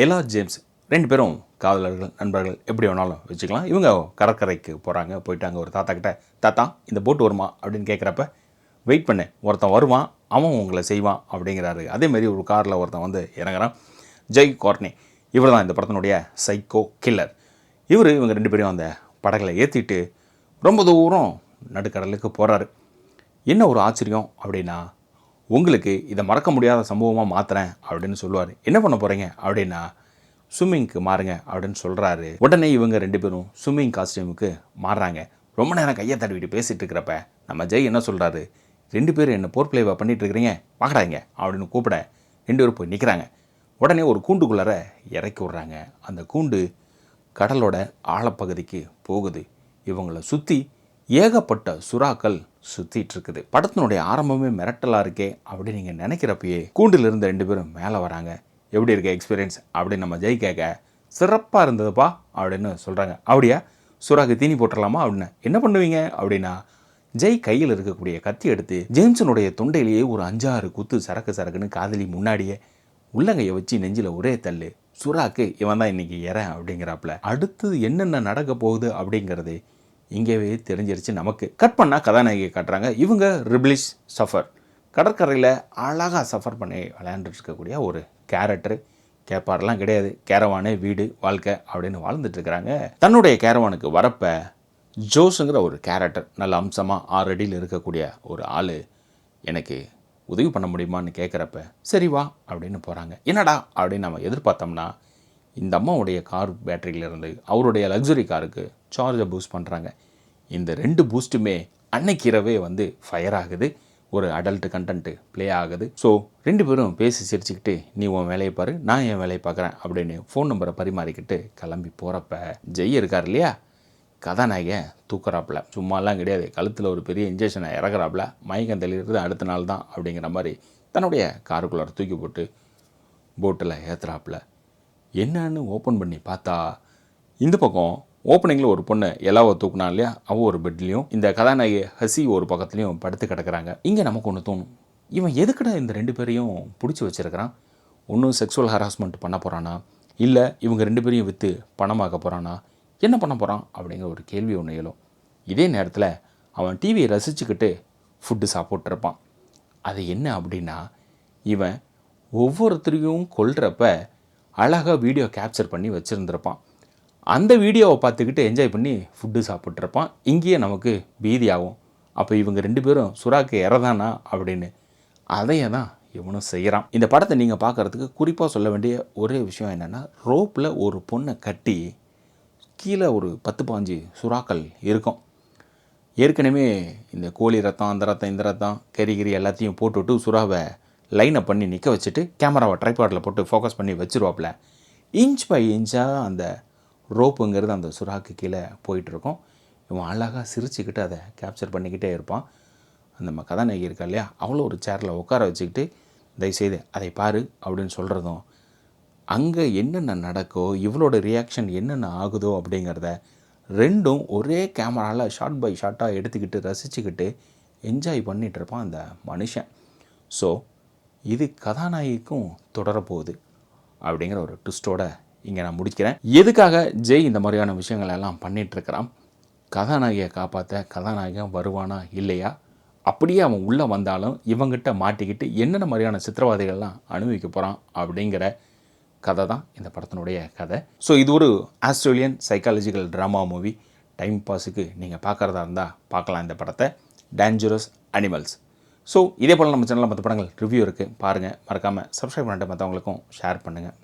எலா ஜேம்ஸ் 2 பேரும் காதலர்கள், நண்பர்கள் எப்படி வேணாலும் வச்சுக்கலாம். இவங்க கடற்கரைக்கு போகிறாங்க. போயிட்டு அங்கே ஒரு தாத்தா கிட்ட, தாத்தா இந்த போட் வருமா அப்படின்னு கேட்குறப்ப, வெயிட் பண்ணு, ஒருத்தன் வருவான், அவன் உங்களை செய்வான் அப்படிங்கிறாரு. அதேமாரி ஒரு காரில் ஒருத்தன் வந்து இறங்குறான். ஜெய் கார்னி, இவர் தான் இந்த படத்தினுடைய சைக்கோ கில்லர். இவங்க 2 பேரையும் அந்த படகளை ஏற்றிட்டு ரொம்ப தூரம் நடுக்கடலுக்கு போகிறாரு. என்ன ஒரு ஆச்சரியம் அப்படின்னா, உங்களுக்கு இதை மறக்க முடியாத சம்பவமாக மாற்றுறேன் அப்படின்னு சொல்லுவார். என்ன பண்ண போகிறீங்க அப்படின்னா, ஸ்விம்மிங்க்கு மாறுங்க அப்படின்னு சொல்கிறாரு. உடனே இவங்க 2 பேரும் ஸ்விம்மிங் காஸ்டியூமுக்கு மாறுறாங்க. ரொம்ப நேரம் கையை தடவிட்டு பேசிகிட்டு இருக்கிறப்ப நம்ம ஜெய் என்ன சொல்கிறாரு, 2 பேரும் என்ன போர் பிளேவாக பண்ணிகிட்டு இருக்கிறீங்க, பார்க்குறாங்க அப்படின்னு கூப்பிட 2 பேரும் போய் நிற்கிறாங்க. உடனே ஒரு கூண்டுக்குள்ளார இறக்கி விட்றாங்க. அந்த கூண்டு கடலோட ஆழப்பகுதிக்கு போகுது. இவங்களை சுற்றி ஏகப்பட்ட சுறாக்கள் சுற்றிட்டு இருக்குது. படத்தினுடைய ஆரம்பமே மிரட்டலாக இருக்கே அப்படின்னு நீங்கள் நினைக்கிறப்பயே கூண்டில் இருந்த 2 பேரும் மேலே வராங்க. எப்படி இருக்க எக்ஸ்பீரியன்ஸ் அப்படின்னு நம்ம ஜெய் கேட்க, சிறப்பாக இருந்ததுப்பா அப்படின்னு சொல்கிறாங்க. அப்படியா, சுறாக்கு தீனி போட்டுடலாமா அப்படின்னு. என்ன பண்ணுவீங்க அப்படின்னா, ஜெய் கையில் இருக்கக்கூடிய கத்தி எடுத்து ஜேம்ஸனுடைய தொண்டையிலேயே ஒரு 5-6 குத்து சரக்குன்னு காதலி முன்னாடியே உள்ளங்கையை வச்சு நெஞ்சில் ஒரே தள்ளு. சுறாக்கு இவன் தான் இன்றைக்கி இறன் அப்படிங்கிறாப்புல. அடுத்தது என்னென்ன நடக்க போகுது அப்படிங்கிறது இங்கேவே தெரிஞ்சிருச்சு நமக்கு. கட் பண்ணால் கதாநாயகியை காட்டுறாங்க. இவங்க ரிப்ளிஷ் சஃபர், கடற்கரையில் அழகாக சஃபர் பண்ணி விளையாண்டுட்டு இருக்கக்கூடிய ஒரு கேரக்டர். கேப்பாரெலாம் கிடையாது, கேரவானே வீடு வாழ்க்கை அப்படின்னு வாழ்ந்துட்டுருக்கிறாங்க. தன்னுடைய கேரவானுக்கு வரப்போ ஜோஸுங்கிற ஒரு கேரக்டர், நல்ல அம்சமாக 6 அடியில் இருக்கக்கூடிய ஒரு ஆள், எனக்கு உதவி பண்ண முடியுமான்னு கேட்குறப்ப சரி வா அப்படின்னு போகிறாங்க. என்னடா அப்படின்னு நம்ம எதிர்பார்த்தோம்னா, இந்த அம்மாவுடைய கார் பேட்டரியிலேருந்து அவருடைய லக்ஸுரி காருக்கு சார்ஜை பூஸ்ட் பண்ணுறாங்க. இந்த 2 பூஸ்ட்டுமே அன்னைக்கு இரவே வந்து ஃபயர் ஆகுது. ஒரு அடல்ட் கண்டென்ட்டு ப்ளே ஆகுது. ஸோ 2 பேரும் பேசி சிரிச்சுக்கிட்டு, நீ உன் வேலையை பாரு, நான் என் வேலையை பார்க்குறேன் அப்படின்னு ஃபோன் நம்பரை பரிமாறிக்கிட்டு கிளம்பி போகிறப்ப ஜெய் இருக்கார் இல்லையா, கதாநாயகன் தூக்குறாப்புல. சும்மாலாம் கிடையாது, கழுத்தில் ஒரு பெரிய இன்ஜெக்ஷனை இறக்குறாப்புல. மயக்கம் தெளிகிறது அடுத்த நாள் தான் அப்படிங்கிற மாதிரி தன்னுடைய காருக்குள்ளார தூக்கி போட்டு போட்டில் ஏற்றுறாப்புல. என்னன்னு ஓப்பன் பண்ணி பார்த்தா, இந்த பக்கம் ஓப்பனிங்கில் ஒரு பொண்ணு எலாவை தூக்குனா இல்லையா, அவள் ஒரு பெட்லேயும், இந்த கதாநாயகி ஹசி ஒரு பக்கத்துலேயும் படுத்து கிடக்கிறாங்க. இங்கே நமக்கு ஒன்று தோணும், இவன் எதுக்கடா இந்த 2 பேரையும் பிடிச்சி வச்சுருக்கிறான்? ஒன்றும் செக்ஸுவல் ஹராஸ்மெண்ட் பண்ண போகிறானா, இல்லை இவங்க 2 பேரையும் விற்று பணமாக்க போகிறானா, என்ன பண்ண போகிறான் அப்படிங்கிற ஒரு கேள்வி ஒன்று எழும். இதே நேரத்தில் அவன் டிவியை ரசிச்சுக்கிட்டு ஃபுட்டு சாப்பிட்ருப்பான். அது என்ன அப்படின்னா, இவன் ஒவ்வொருத்தரையும் கொல்றப்ப அழகாக வீடியோ கேப்சர் பண்ணி வச்சுருந்துருப்பான். அந்த வீடியோவை பார்த்துக்கிட்டு என்ஜாய் பண்ணி ஃபுட்டு சாப்பிட்ருப்பான். இங்கேயே நமக்கு பீதியாகும், அப்போ இவங்க 2 பேரும் சுறாக்கு இறதானா அப்படின்னு. அதையே தான் இவனும் செய்கிறான். இந்த படத்தை நீங்கள் பார்க்குறதுக்கு குறிப்பாக சொல்ல வேண்டிய ஒரே விஷயம் என்னென்னா, ரோப்பில் ஒரு பொண்ணை கட்டி கீழே ஒரு 10-15 சுறாக்கள் இருக்கும். ஏற்கனவே இந்த கோழி ரத்தம், அந்த ரத்தம், இந்த ரத்தம், கறி எல்லாத்தையும் போட்டுவிட்டு சுறாவை லைனை பண்ணி நிற்க வச்சுட்டு கேமராவை ட்ரைபாடில் போட்டு ஃபோக்கஸ் பண்ணி வச்சுருவாப்பில். இன்ச் பை இன்ச்சாக அந்த ரோப்புங்கிறது அந்த சுறாக்கு கீழே போயிட்டுருக்கோம். இவன் அழகாக சிரிச்சுக்கிட்டு அதை கேப்சர் பண்ணிக்கிட்டே இருப்பான். அந்த கதாநாயகி இருக்கா இல்லையா, அவ்வளோ ஒரு சேரில் உட்கார வச்சுக்கிட்டு தயவுசெய்து அதை பாரு அப்படின்னு சொல்கிறதும், அங்கே என்னென்ன நடக்கோ, இவளோட ரியாக்ஷன் என்னென்ன ஆகுதோ அப்படிங்கிறத 2ம் ஒரே கேமராவில் ஷார்ட் பை ஷார்ட்டாக எடுத்துக்கிட்டு ரசிச்சுக்கிட்டு என்ஜாய் பண்ணிகிட்ருப்பான் அந்த மனுஷன். ஸோ இது கதாநாயகிக்கும் தொடரப்போகுது அப்படிங்கிற ஒரு ட்விஸ்ட்டோட இங்கே நான் முடிக்கிறேன். எதுக்காக ஜெய் இந்த மாதிரியான விஷயங்கள் எல்லாம் பண்ணிகிட்ருக்கிறான்? கதாநாயகியை காப்பாற்ற கதாநாயகன் வருவானா இல்லையா? அப்படியே அவன் உள்ளே வந்தாலும் இவங்கிட்ட மாட்டிக்கிட்டு என்னென்ன மாதிரியான சித்திரவாதைகள்லாம் அனுபவிக்க போகிறான் அப்படிங்கிற கதை தான் இந்த படத்தினுடைய கதை. ஸோ இது ஒரு Australian psychological drama movie. Time பாஸுக்கு நீங்கள் பார்க்குறதா இருந்தால் பார்க்கலாம் இந்த படத்தை. Dangerous animals. ஸோ இதே போல் நம்ம சேனலில் மற்ற படங்கள் ரிவ்யூ இருக்குது, பாருங்கள். மறக்காமல் சப்ஸ்கிரைப் பண்ணிட்டு மற்றவங்களுக்கும் ஷேர் பண்ணுங்கள்.